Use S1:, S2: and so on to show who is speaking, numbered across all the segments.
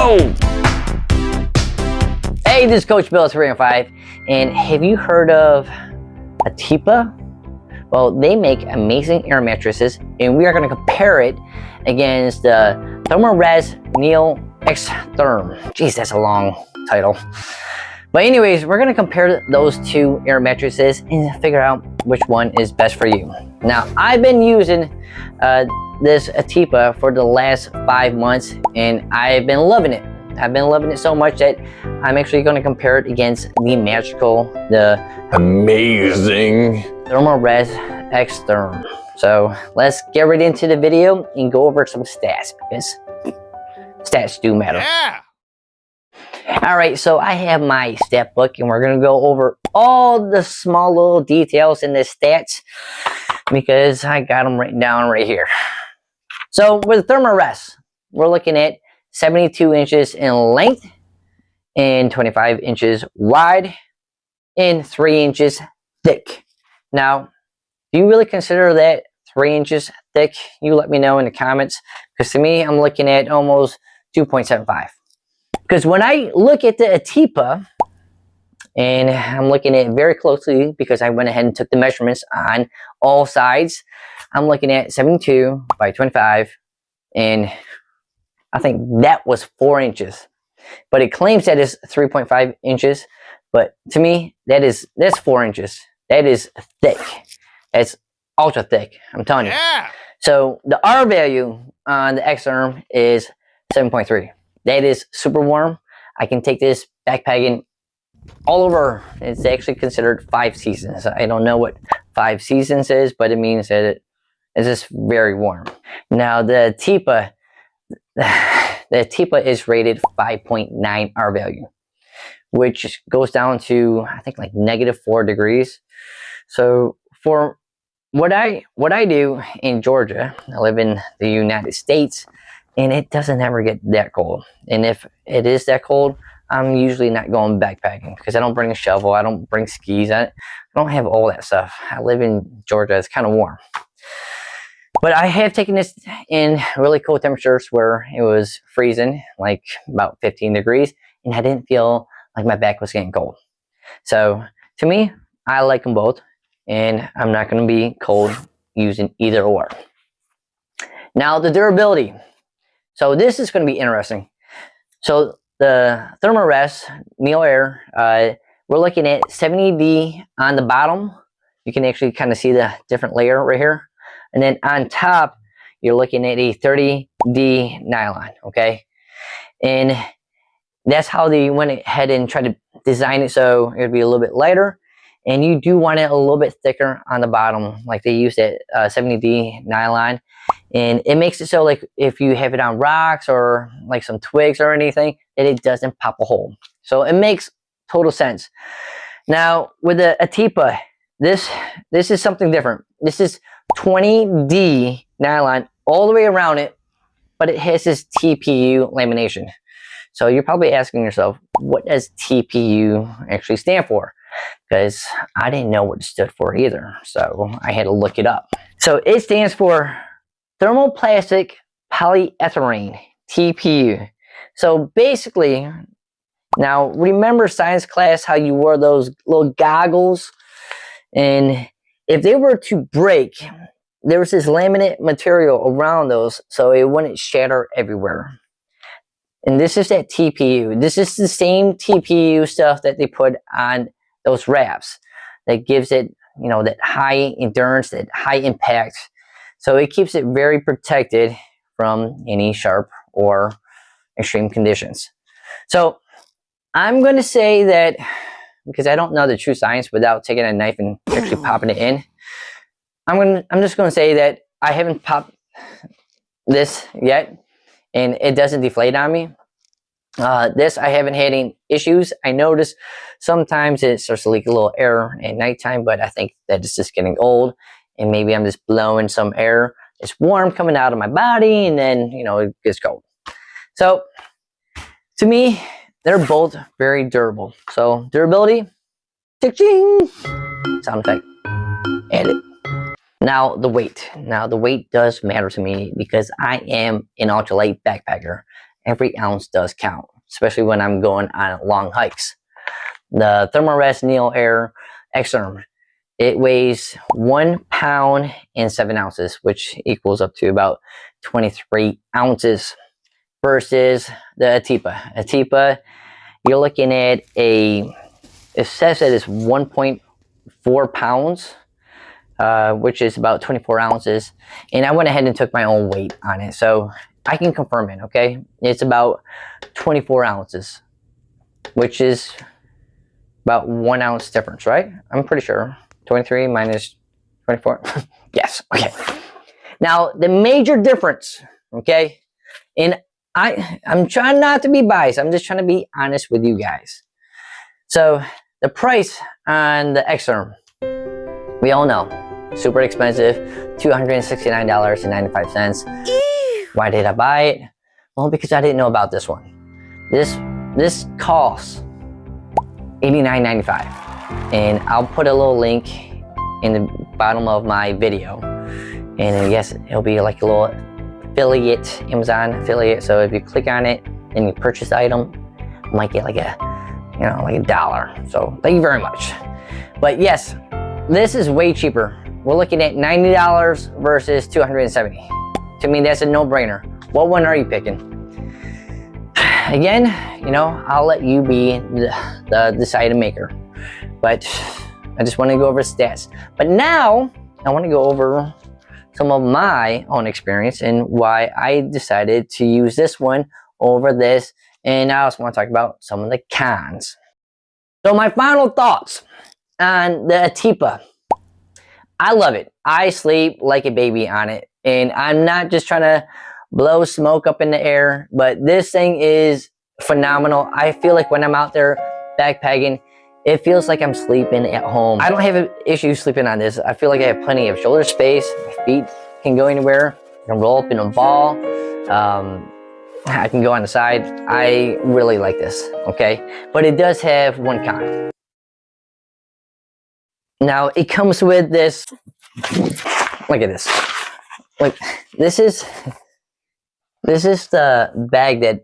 S1: go! Hey, this is Coach Bill at 305, and have you heard of ATEPA? Well, they make amazing air mattresses, and we are going to compare it against the Therm-A-Rest NeoAir Xtherm. Jeez, that's a long title. But anyways, we're going to compare those two air mattresses and figure out which one is best for you. Now, I've been using this ATEPA for the last 5 months, and I've been loving it. I've been loving it so much that I'm actually going to compare it against the magical, the amazing Therm-A-Rest Xtherm. So let's get right into the video and go over some stats, because stats do matter.
S2: Yeah.
S1: Alright, so I have my stat book, and we're going to go over all the small little details in the stats because I got them written down right here. So with Therm-A-Rest, we're looking at 72 inches in length and 25 inches wide and 3 inches thick. Now, do you really consider that 3 inches thick? You let me know in the comments, because to me, I'm looking at almost 2.75. Because when I look at the ATEPA, and I'm looking at it very closely because I went ahead and took the measurements on all sides, I'm looking at 72 by 25, and I think that was 4 inches. But it claims that it's 3.5 inches, but to me, that's 4 inches. That is thick. That's ultra thick, I'm telling you.
S2: Yeah.
S1: So the R value on the Xtherm is 7.3. That is super warm. I can take this backpacking all over. It's actually considered 5 seasons. I don't know what 5 seasons is, but it means that it is just very warm. Now the ATEPA is rated 5.9 R value, which goes down to, I think, like -4 degrees. So for what I do in Georgia, I live in the United States, and it doesn't ever get that cold. And if it is that cold, I'm usually not going backpacking because I don't bring a shovel, I don't bring skis, I don't have all that stuff. I live in Georgia, it's kind of warm. But I have taken this in really cold temperatures where it was freezing, like about 15 degrees, and I didn't feel like my back was getting cold. So to me, I like them both, and I'm not going to be cold using either or. Now the durability. So this is going to be interesting. So the Therm-A-Rest NeoAir, we're looking at 70D on the bottom. You can actually kind of see the different layer right here. And then on top, you're looking at a 30D nylon, okay? And that's how they went ahead and tried to design it so it would be a little bit lighter. And you do want it a little bit thicker on the bottom, like they used that 70D nylon. And it makes it so, like, if you have it on rocks or like some twigs or anything, that it doesn't pop a hole. So it makes total sense. Now, with the ATEPA, this is something different. This is 20D nylon all the way around it, but it has this TPU lamination. So you're probably asking yourself, what does TPU actually stand for? Because I didn't know what it stood for either, so I had to look it up. So it stands for thermoplastic polyethylene, TPU. So basically, now remember science class how you wore those little goggles, and if they were to break, there was this laminate material around those so it wouldn't shatter everywhere. And this is that TPU. This is the same TPU stuff that they put on those wraps that gives it, you know, that high endurance, that high impact. So it keeps it very protected from any sharp or extreme conditions. So I'm going to say that, because I don't know the true science without taking a knife and actually popping it in, I'm just going to say that I haven't popped this yet, and it doesn't deflate on me. This, I haven't had any issues. I notice sometimes it starts to leak a little air at nighttime, but I think that it's just getting old, and maybe I'm just blowing some air. It's warm coming out of my body, and then, you know, it gets cold. So to me, they're both very durable. So durability, ching, sound effect, edit. Now the weight. Now the weight does matter to me because I am an ultralight backpacker. every ounce does count, especially when I'm going on long hikes. The Therm-A-Rest NeoAir Xtherm, it weighs 1 pound and 7 ounces, which equals up to about 23 ounces versus the ATEPA. ATEPA, you're looking at it says that it's 1.4 pounds, which is about 24 ounces. And I went ahead and took my own weight on it, so I can confirm it, okay? It's about 24 ounces, which is about 1 ounce difference, right? I'm pretty sure. 23 minus 24. Yes, okay. Now, the major difference, okay? And I'm trying not to be biased. I'm just trying to be honest with you guys. So, the price on the Xtherm, we all know, super expensive, $269.95. Why did I buy it? Well, because I didn't know about this one. This costs $89.95, and I'll put a little link in the bottom of my video, and yes, it'll be like a little affiliate, Amazon affiliate. So if you click on it and you purchase the item, you might get like a, like $1. So thank you very much. But yes, this is way cheaper. We're looking at $90 versus $270. To me, that's a no-brainer. What one are you picking? Again, I'll let you be the decision maker. But I just want to go over stats. But now, I want to go over some of my own experience and why I decided to use this one over this. And I also want to talk about some of the cons. So my final thoughts on the ATEPA. I love it. I sleep like a baby on it. And I'm not just trying to blow smoke up in the air, but this thing is phenomenal. I feel like when I'm out there backpacking, it feels like I'm sleeping at home. I don't have an issue sleeping on this. I feel like I have plenty of shoulder space. My feet can go anywhere. I can roll up in a ball. I can go on the side. I really like this, okay? But it does have one con. Now, it comes with this. Look at this. Like, this is the bag that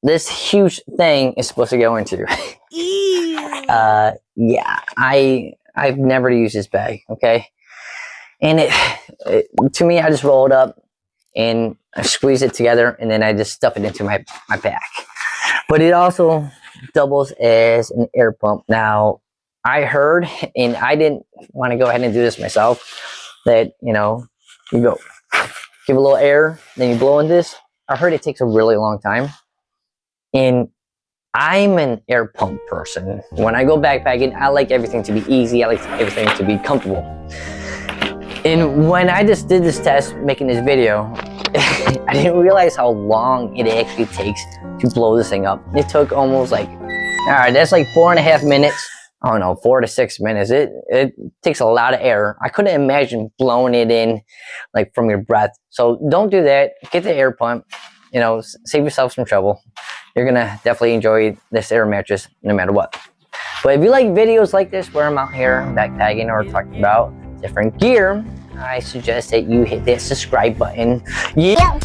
S1: this huge thing is supposed to go into. Yeah, I've never used this bag, okay? And it to me, I just roll it up and I squeeze it together, and then I just stuff it into my pack. But it also doubles as an air pump. Now, I heard, and I didn't want to go ahead and do this myself, that, you go give a little air, then you blow in this. I heard it takes a really long time. And I'm an air pump person. When I go backpacking, I like everything to be easy. I like everything to be comfortable. And when I just did this test, making this video, I didn't realize how long it actually takes to blow this thing up. It took almost all right, that's like 4.5 minutes. I don't know, 4 to 6 minutes. It takes a lot of air. I couldn't imagine blowing it in like from your breath. So don't do that. Get the air pump. Save yourself some trouble. You're gonna definitely enjoy this air mattress no matter what. But if you like videos like this where I'm out here backpacking or talking about different gear, I suggest that you hit that subscribe button. Yeah.